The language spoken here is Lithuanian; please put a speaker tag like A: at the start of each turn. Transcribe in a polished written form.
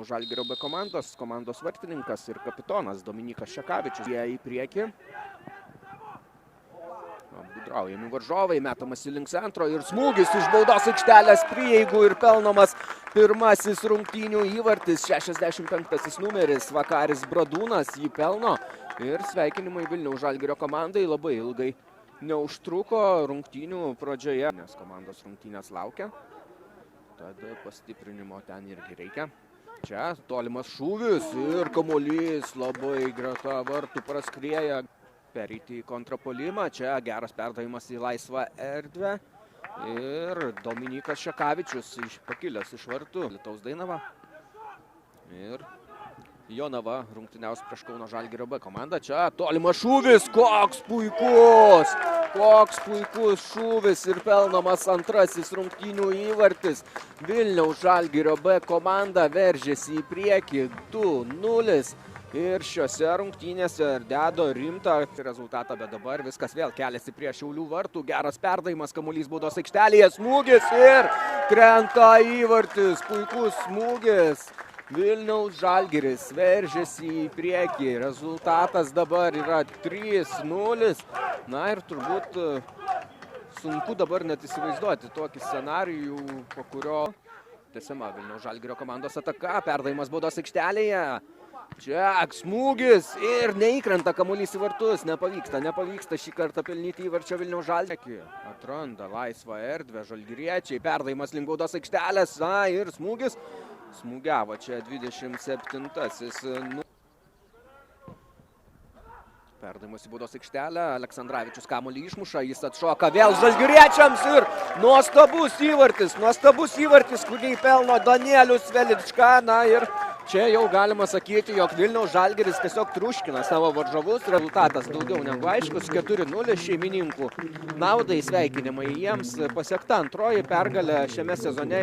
A: Vilniaus Žalgirio B komandos vartininkas ir kapitonas Dominykas Šekavičius. Jie į priekį. Apgudraujami varžovai, metamas į link centro ir smūgis iš baudos aikštelės prieigų ir pelnomas pirmasis rungtynių įvartis. 65 numeris Vakaris Bradūnas jį pelno ir sveikinimai Vilniaus Žalgirio komandai labai ilgai neužtruko rungtynių pradžioje, nes komandos rungtynės laukia. Tad pastiprinimo ten irgi reikia. Čia tolimas šūvis ir kamuolys labai greta vartų praskrieja. Pereiti į kontrapuolimą. Čia geras perdavimas į laisvą erdvę. Ir Dominykas Šekavičius pakilęs iš vartų. Lietaus Dainava. Ir Jonava rungtyniaus prieš Kauno Žalgirio B komandą. Čia tolimas šūvis. Koks puikus! Koks puikus šūvis ir pelnomas antrasis rungtynių įvartis. Vilniaus Žalgirio B komanda veržėsi į priekį 2-0. Ir šiose rungtynėse dedo rimtą rezultatą, bet dabar viskas vėl keliasi prie Šiaulių vartų. Geras perdavimas, kamuolys baudos aikštelėje, smūgis ir krenta įvartis. Puikus smūgis. Vilniaus Žalgiris veržėsi į priekį. Rezultatas dabar yra 3-0. Na ir turbūt sunku dabar net įsivaizduoti tokį scenarijų, po kurio tęsiama Vilniaus Žalgirio komandos ataka. Perdavimas baudos aikštelėje. Čia smūgis ir neįkrenta kamuolys į vartus. Nepavyksta šį kartą pelnyti įvarčio Vilniaus Žalgirio. Atranda laisvą erdvę žalgiriečiai. Perdavimas link baudos aikštelės. Na ir smūgis. Smūgiavo čia 27-asis. Perdavimas į baudos aikštelę. Aleksandravičius kamuolį išmuša. Jis atšoka vėl žalgiriečiams ir nuostabus įvartis, kurį pelno Danielius Velička. Na ir čia jau galima sakyti, jog Vilniaus Žalgiris tiesiog triuškina savo varžovus. Rezultatas daugiau negu aiškus. 4-0 šeimininkų naudai. Sveikinimai jiems. Pasiekta antroji pergalė šiame sezone.